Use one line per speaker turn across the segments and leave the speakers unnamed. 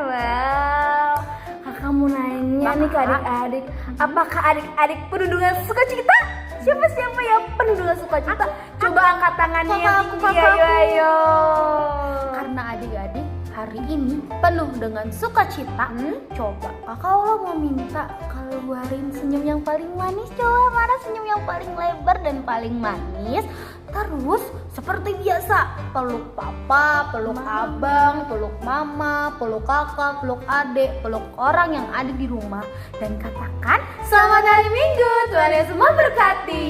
Wow, kakak mau nanya nih ke adik-adik, apakah adik-adik penuh dengan sukacita? Siapa yang penuh dengan sukacita? Coba angkat tangannya yang tinggi, ayo.
Karena adik-adik hari ini penuh dengan sukacita. Coba kakak Allah mau minta keluarin senyum yang paling manis. Coba mana senyum yang paling lebar dan paling manis. Terus seperti biasa, peluk papa, peluk abang, peluk mama, peluk kakak, peluk adik, peluk orang yang ada di rumah, dan katakan
Selamat hari Minggu, Tuhan Yesus memberkati.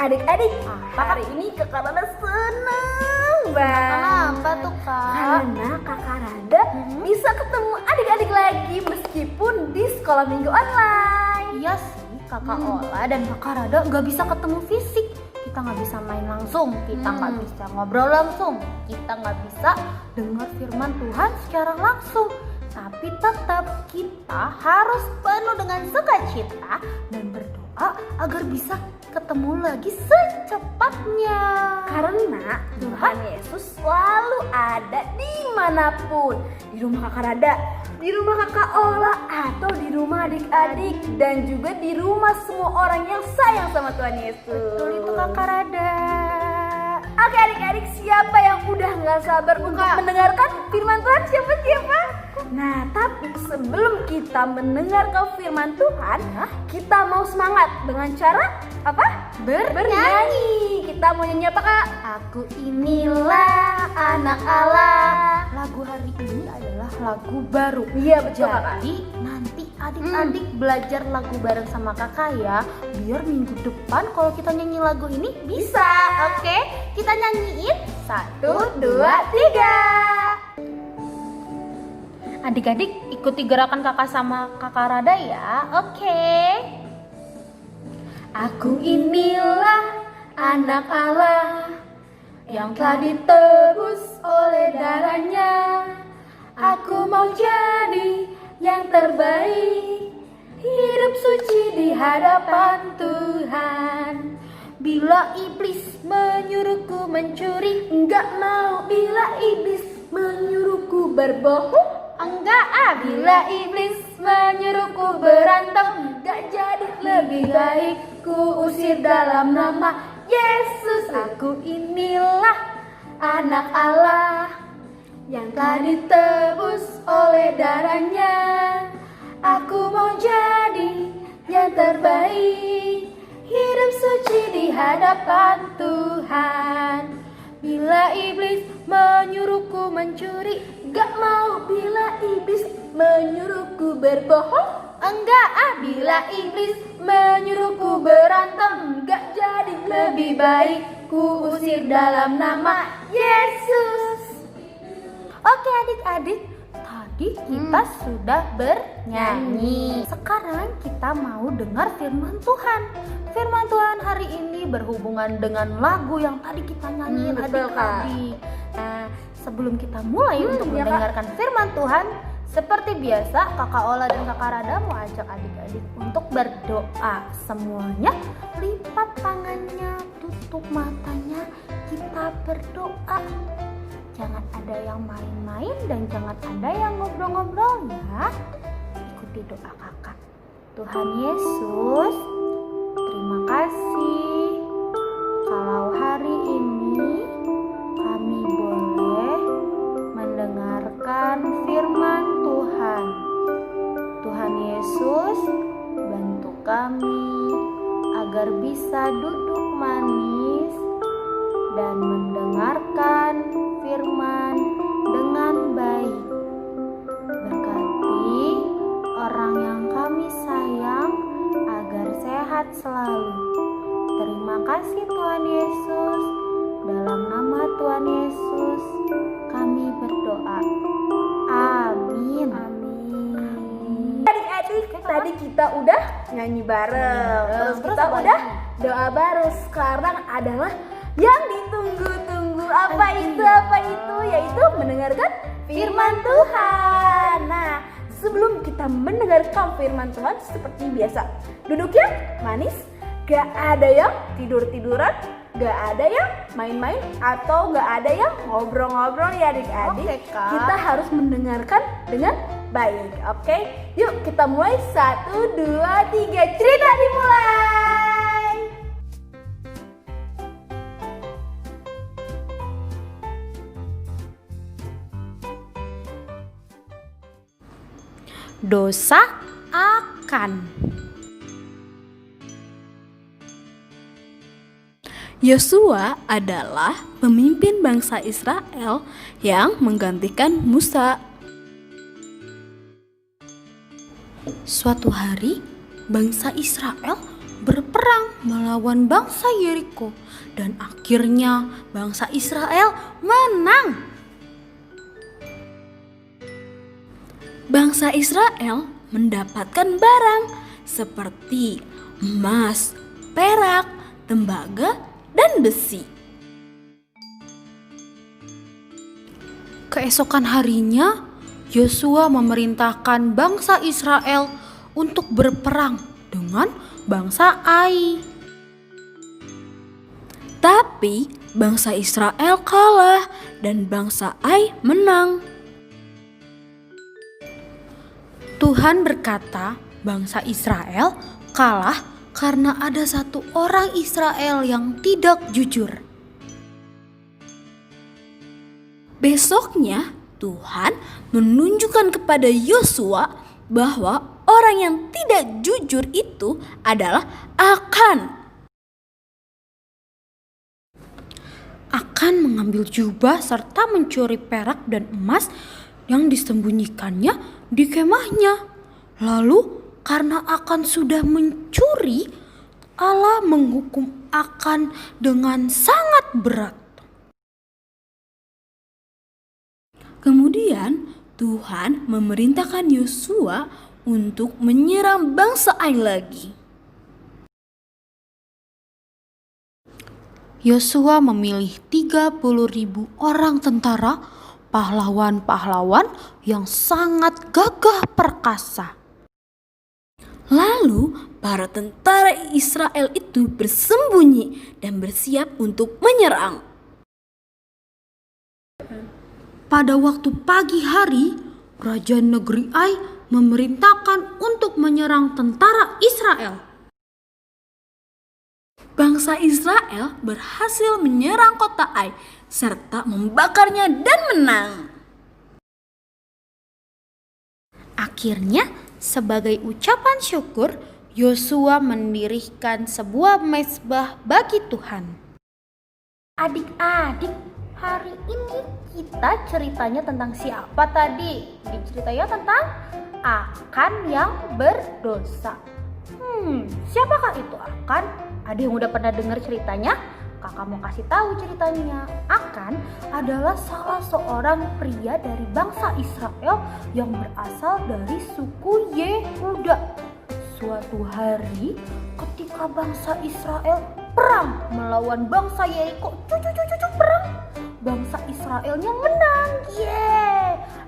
Adik-adik, hari ini kakak Rada senang banget.
Kenapa tuh kak?
Karena kakak Rada bisa ketemu adik-adik lagi meskipun di sekolah minggu online.
Iya sih, kakak Ola dan kakak Rada nggak bisa ketemu fisik. Kita nggak bisa main langsung, kita nggak bisa ngobrol langsung, kita nggak bisa dengar firman Tuhan secara langsung. Tapi tetap kita harus penuh dengan sukacita dan berdoa agar bisa ketemu lagi secepatnya.
Karena Tuhan Yesus selalu ada dimanapun. Di rumah kakak Rada, di rumah kakak Ola, atau di rumah adik-adik, dan juga di rumah semua orang yang sayang sama Tuhan Yesus.
Betul itu kakak Rada.
Oke adik-adik, siapa yang udah gak sabar untuk mendengarkan firman Tuhan? Siapa? Nah, tapi sebelum kita mendengarkan firman Tuhan, kita mau semangat dengan cara apa? Bernyanyi. Kita mau nyanyi apa kak?
Aku inilah anak Allah. Lagu hari ini adalah lagu baru.
Iya betul kakak.
Jadi nanti adik-adik belajar lagu bareng sama kakak ya. Biar minggu depan kalau kita nyanyi lagu ini bisa. Oke, kita nyanyiin 1, 2, 3. Adik-adik ikuti gerakan kakak sama kakak Rada ya. Oke.
Aku inilah anak Allah yang telah ditebus oleh darahnya. Aku mau jadi yang terbaik, hidup suci di hadapan Tuhan.
Bila iblis menyuruhku mencuri,
enggak mau. Bila iblis menyuruhku berbohong,
enggak ah.
bila iblis menyuruhku berantem, enggak jadi. Lebih baik ku usir dalam nama Yesus. Aku inilah anak Allah yang telah ditebus oleh darahnya. Aku mau jadi yang terbaik, hidup suci di hadapan Tuhan. Bila iblis menyuruhku mencuri, gak mau. Bila iblis menyuruhku berbohong, enggak ah. Bila iblis menyuruhku berantem, gak jadi. Lebih baik ku usir dalam nama Yesus.
Oke adik-adik, tadi kita sudah bernyanyi. Sekarang kita mau dengar firman Tuhan. Firman Tuhan hari ini berhubungan dengan lagu yang tadi kita nyanyiin adik-adik. Nah, sebelum kita mulai untuk mendengarkan firman Tuhan, seperti biasa kakak Ola dan kakak Rada mau ajak adik-adik untuk berdoa. Semuanya lipat tangannya, tutup matanya, kita berdoa. Jangan ada yang main-main dan jangan ada yang ngobrol-ngobrol ya. Ikuti doa kakak. Tuhan Yesus, terima kasih kalau hari ini kami boleh mendengarkan firman Tuhan. Tuhan Yesus, bantu kami agar bisa duduk manis dan mendengarkan firman dengan baik. Berkati orang yang kami sayang agar sehat selalu. Terima kasih Tuhan Yesus. Dalam nama Tuhan Yesus kami berdoa. Amin.
Adik-adik, tadi kita udah nyanyi bareng, terus kita udah doa bareng. Sekarang adalah yang ditunggu-tunggu. Apa itu? Yaitu mendengarkan firman Tuhan. Nah, sebelum kita mendengarkan firman Tuhan, seperti biasa, duduk yang manis, gak ada yang tidur-tiduran, Gak ada yang main-main atau gak ada yang ngobrol-ngobrol ya adik-adik.
Oke, Kak.
Kita harus mendengarkan dengan baik. Oke, yuk kita mulai. 1, 2, 3, cerita dimulai.
Dosa Akan.
Yosua adalah pemimpin bangsa Israel yang menggantikan Musa. Suatu hari, bangsa Israel berperang melawan bangsa Yeriko dan akhirnya bangsa Israel menang. Bangsa Israel mendapatkan barang seperti emas, perak, tembaga, dan besi. Keesokan harinya, Yosua memerintahkan bangsa Israel untuk berperang dengan bangsa Ai. Tapi bangsa Israel kalah dan bangsa Ai menang. Tuhan berkata, bangsa Israel kalah karena ada satu orang Israel yang tidak jujur. Besoknya, Tuhan menunjukkan kepada Yosua bahwa orang yang tidak jujur itu adalah Akan. Akan mengambil jubah serta mencuri perak dan emas yang disembunyikannya di kemahnya. Lalu karena Akan sudah mencuri, Allah menghukum Akan dengan sangat berat. Kemudian Tuhan memerintahkan Yosua untuk menyerang bangsa Ai lagi. Yosua memilih 30.000 orang tentara, pahlawan-pahlawan yang sangat gagah perkasa. Lalu para tentara Israel itu bersembunyi dan bersiap untuk menyerang. Pada waktu pagi hari, Raja negeri Ai memerintahkan untuk menyerang tentara Israel. Bangsa Israel berhasil menyerang kota Ai serta membakarnya dan menang. Akhirnya, sebagai ucapan syukur, Yosua mendirikan sebuah mezbah bagi Tuhan.
Adik-adik, hari ini kita ceritanya tentang siapa tadi? Ceritanya tentang Akan yang berdosa. Siapakah itu Akan? Ada yang udah pernah dengar ceritanya? Kakak mau kasih tahu ceritanya. Akan adalah salah seorang pria dari bangsa Israel yang berasal dari suku Yehuda. Suatu hari ketika bangsa Israel perang melawan bangsa Yeriko, perang, bangsa Israelnya menang,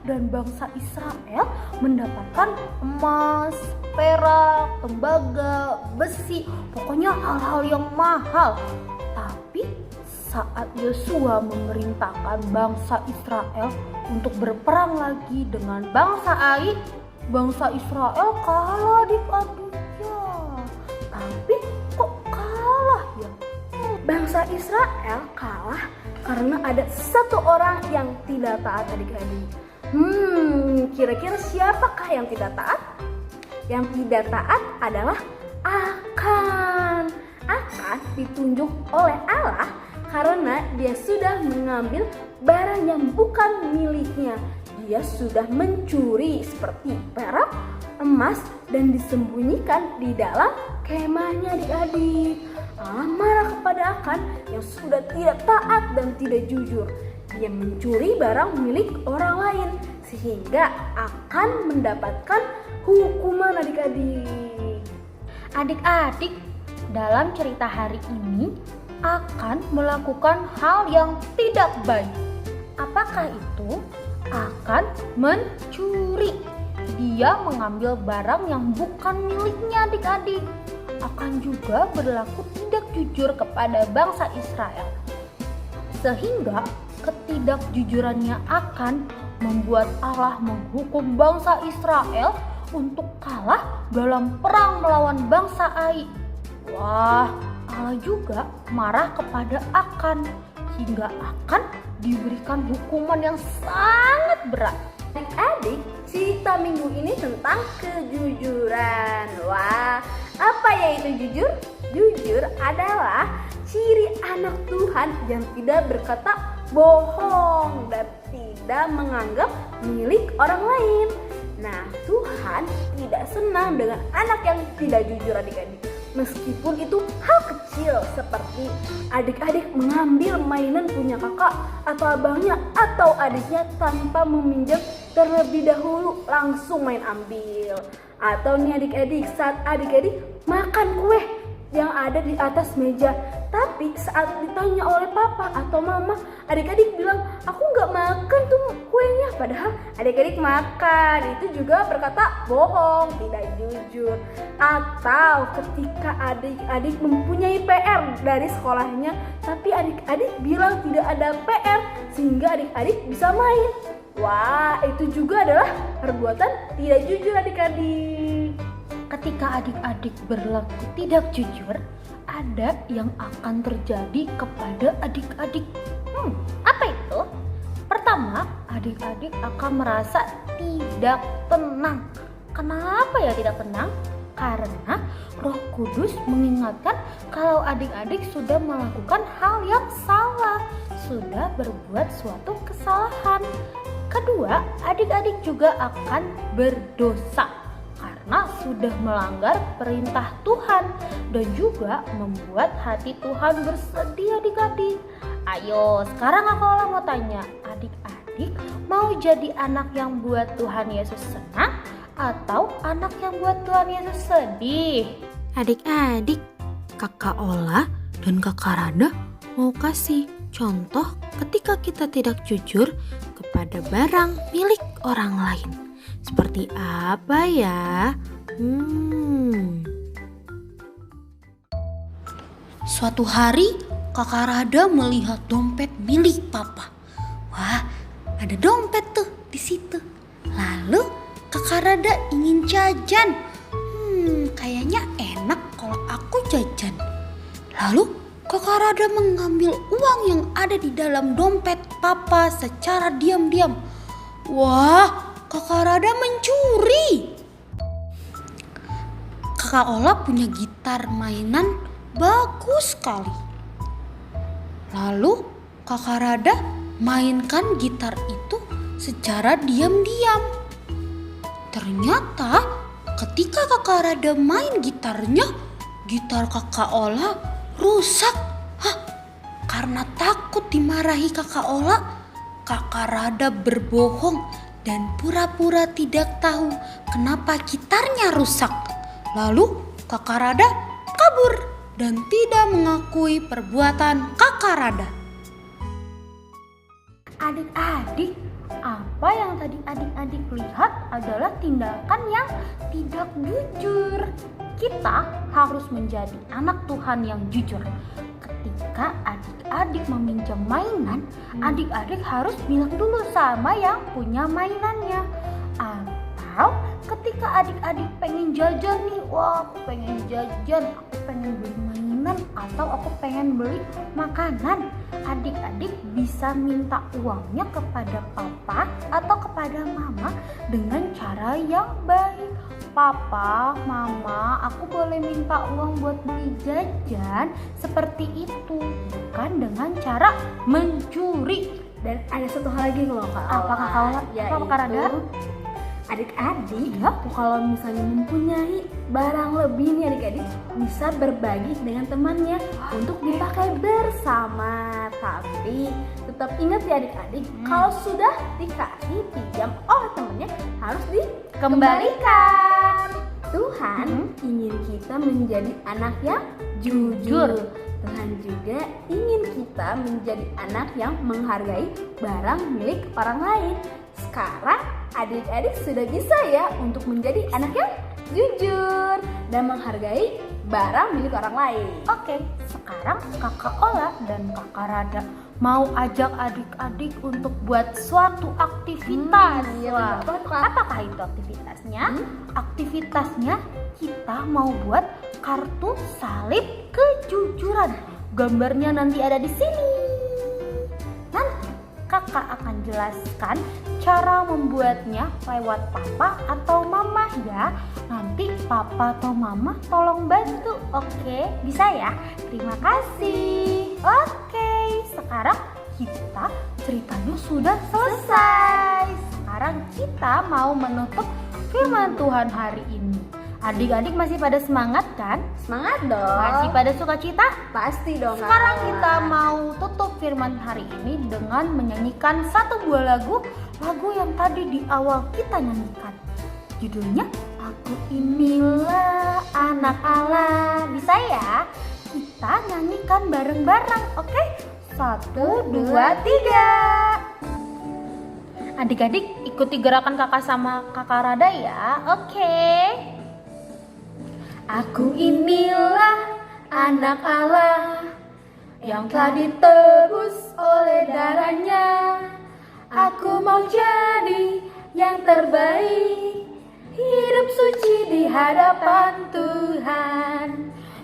dan bangsa Israel mendapatkan emas, perak, tembaga, besi, pokoknya hal-hal yang mahal. Tapi saat Yosua memerintahkan bangsa Israel untuk berperang lagi dengan bangsa Ai, bangsa Israel kalah adik-adik ya. Tapi kok kalah ya?
Bangsa Israel kalah karena ada satu orang yang tidak taat adik-adik. Kira-kira siapakah yang tidak taat? Yang tidak taat adalah Akan. Akan ditunjuk oleh Allah karena dia sudah mengambil barang yang bukan miliknya. Dia sudah mencuri seperti perak, emas, dan disembunyikan di dalam kemahnya adik-adik. Allah marah kepada Akan yang sudah tidak taat dan tidak jujur. Dia mencuri barang milik orang lain sehingga akan mendapatkan hukuman adik-adik.
Adik-adik, dalam cerita hari ini Akan melakukan hal yang tidak baik. Apakah itu? Akan mencuri. Dia mengambil barang yang bukan miliknya adik-adik. akan juga berlaku tidak jujur kepada bangsa Israel. Sehingga ketidakjujurannya akan membuat Allah menghukum bangsa Israel untuk kalah dalam perang melawan bangsa Ai. Wah, Allah juga marah kepada Akan hingga Akan diberikan hukuman yang sangat berat.
Adik-adik, cerita minggu ini tentang kejujuran. Wah, apa yaitu jujur? Jujur adalah ciri anak Tuhan yang tidak berkata bohong dan tidak menganggap milik orang lain. Nah, Tuhan tidak senang dengan anak yang tidak jujur, adik-adik. Meskipun itu hal kecil seperti adik-adik mengambil mainan punya kakak atau abangnya atau adiknya tanpa meminjam terlebih dahulu, langsung main ambil. Atau nih adik-adik, saat adik-adik makan kue yang ada di atas meja, tapi saat ditanya oleh papa atau mama, adik-adik bilang, aku gak makan tuh kuenya. Padahal adik-adik makan, itu juga berkata bohong, tidak jujur. Atau ketika adik-adik mempunyai PR dari sekolahnya, tapi adik-adik bilang tidak ada PR, sehingga adik-adik bisa main. Wah, itu juga adalah perbuatan tidak jujur, adik-adik.
Ketika adik-adik berlaku tidak jujur, ada yang akan terjadi kepada adik-adik. Apa itu? Pertama, adik-adik akan merasa tidak tenang. Kenapa ya tidak tenang? Karena Roh Kudus mengingatkan kalau adik-adik sudah melakukan hal yang salah, sudah berbuat suatu kesalahan. Kedua, adik-adik juga akan berdosa karena sudah melanggar perintah Tuhan dan juga membuat hati Tuhan bersedih, adik-adik. Ayo, sekarang aku mau tanya, adik-adik mau jadi anak yang buat Tuhan Yesus senang atau anak yang buat Tuhan Yesus sedih?
Adik-adik, Kakak Ola dan Kakak Rada mau kasih contoh ketika kita tidak jujur kepada barang milik orang lain. Seperti apa ya? Suatu hari Kakak Rada melihat dompet milik Papa. Wah, ada dompet tuh di situ. Lalu Kakak Rada ingin jajan. Kayaknya enak kalau aku jajan. Lalu Kakak Rada mengambil uang yang ada di dalam dompet Papa secara diam-diam. Wah, Kakak Rada mencuri. Kakak Ola punya gitar mainan bagus sekali. Lalu Kakak Rada mainkan gitar itu secara diam-diam. Ternyata ketika Kakak Rada main gitarnya, gitar Kakak Ola rusak. Karena takut dimarahi Kakak Ola, Kakak Rada berbohong dan pura-pura tidak tahu kenapa gitarnya rusak. Lalu Kakak Rada kabur dan tidak mengakui perbuatan Kakak Rada.
Adik-adik, apa yang tadi adik-adik lihat adalah tindakan yang tidak jujur. Kita harus menjadi anak Tuhan yang jujur. Ketika adik-adik meminjam mainan, adik-adik harus bilang dulu sama yang punya mainannya. Atau ketika adik-adik pengen jajan nih, wah aku pengen jajan, aku pengen beli mainan atau aku pengen beli makanan, adik-adik bisa minta uangnya kepada papa atau kepada mama dengan cara yang baik. Papa, mama, aku boleh minta uang buat beli jajan, seperti itu, bukan dengan cara mencuri.
Dan ada satu hal lagi loh Kak Ola.
Apa Kak Ola?
Yaitu
Apa Kak Rada?
adik-adik kalau misalnya mempunyai barang lebih nih adik-adik bisa berbagi dengan temannya untuk dipakai bersama. Tapi tetap ingat ya adik-adik, kalau sudah dikasih pinjam oleh temannya harus dikembalikan. Tuhan ingin kita menjadi anak yang jujur. Tuhan juga ingin kita menjadi anak yang menghargai barang milik orang lain. Sekarang adik-adik sudah bisa ya untuk menjadi anak yang jujur dan menghargai barang milik orang lain.
Oke, sekarang kakak Ola dan kakak Rada mau ajak adik-adik untuk buat suatu aktivitas.
Iya,
Wah,
betul, Kak.
apakah itu aktivitasnya? Aktivitasnya kita mau buat kartu salib kejujuran. Gambarnya nanti ada di sini. Nanti kakak akan jelaskan cara membuatnya lewat papa atau mama ya. Nanti papa atau mama tolong bantu. Oke, bisa ya? Terima kasih. Oke, sekarang kita ceritanya sudah selesai. Sekarang kita mau menutup firman Tuhan hari ini. Adik-adik masih pada semangat kan?
Semangat dong.
Masih pada sukacita?
Pasti dong.
Sekarang
Kak.
kita mau tutup firman hari ini dengan menyanyikan satu buah lagu yang tadi di awal kita nyanyikan. Judulnya Aku Inilah Anak Allah. Bisa ya? Kita nyanyikan bareng-bareng, oke? 1, 2, 3. Adik-adik ikuti gerakan kakak sama kakak Rada ya, oke? Aku inilah anak Allah yang telah ditebus oleh darahnya. Aku mau jadi yang terbaik, hidup suci di hadapan Tuhan.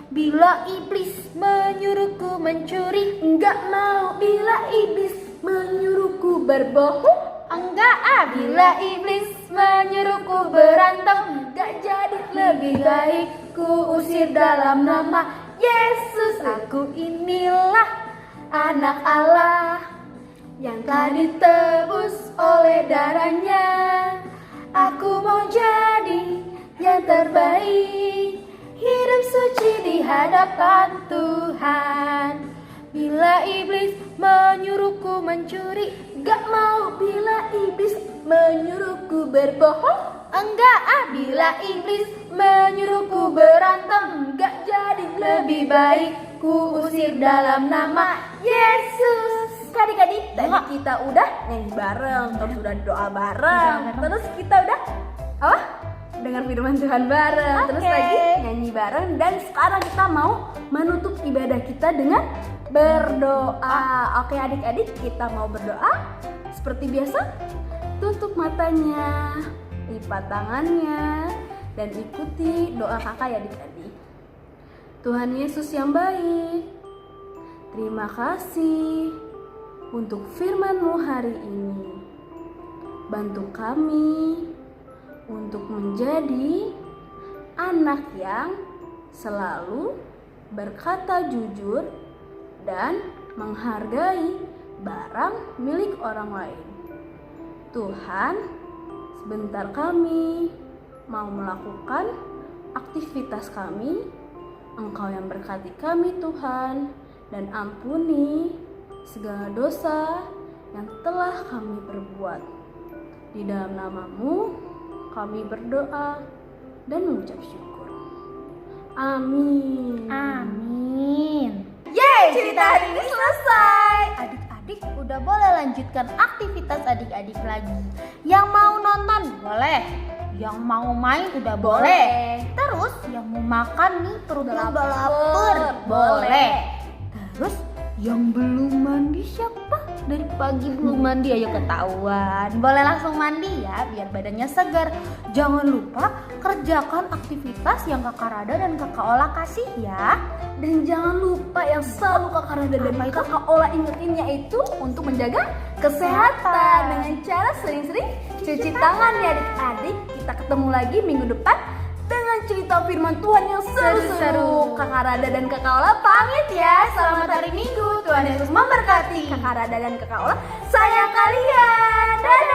Bila iblis menyuruhku mencuri,
Enggak mau bila iblis menyuruhku berbohong.
enggak bila iblis menyuruhku berantem,
Enggak jadi
lebih baik ku usir dalam nama Yesus. Aku inilah anak Allah yang telah ditebus oleh darahnya. Aku mau jadi yang terbaik, hidup suci di hadapan Tuhan. Bila iblis menyuruhku mencuri,
Enggak mau bila iblis menyuruhku berbohong.
enggak bila iblis menyuruhku berantem,
Enggak jadi
lebih baik ku usir dalam nama Yesus.
Adik-adik, tadi
Enggak.
kita udah nyanyi bareng, terus udah doa bareng,
Doa bareng.
terus kita udah apa? Dengar firman Tuhan bareng, terus
Oke.
lagi nyanyi bareng, dan sekarang kita mau menutup ibadah kita dengan berdoa. Oke adik-adik, kita mau berdoa seperti biasa. Tutup matanya, lipat tangannya, dan ikuti doa kakak ya adik-adik. Tuhan Yesus yang baik, terima kasih untuk firman-Mu hari ini. Bantu kami untuk menjadi anak yang selalu berkata jujur dan menghargai barang milik orang lain. Tuhan, sebentar kami mau melakukan aktivitas kami. Engkau yang berkati kami Tuhan, dan ampuni segala dosa yang telah kami perbuat. Di dalam nama-Mu kami berdoa dan mengucap syukur. Amin.
Amin.
Yeay, cerita hari ini selesai.
Adik-adik udah boleh lanjutkan aktivitas adik-adik lagi. Yang mau nonton boleh, yang mau main udah boleh. Terus yang mau makan nih perutnya udah lapar boleh. Terus yang belum mandi siapa? Dari pagi belum mandi ayo ketahuan. Boleh langsung mandi ya biar badannya segar. Jangan lupa kerjakan aktivitas yang kakak Rada dan kakak Ola kasih ya.
Dan jangan lupa yang selalu kakak Rada dan
Apa itu?
kakak Ola ingetin, yaitu untuk menjaga kesehatan dengan cara sering-sering cuci tangan ya adik-adik. Kita ketemu lagi minggu depan dengan cerita firman Tuhan yang seru-seru.
Seru-seru.
Kakak Rada dan kakak Ola pamit ya. Selamat hari Minggu. Tuhan Yesus memberkati. Kakak Rada dan kakak Ola sayang kalian. Dadah.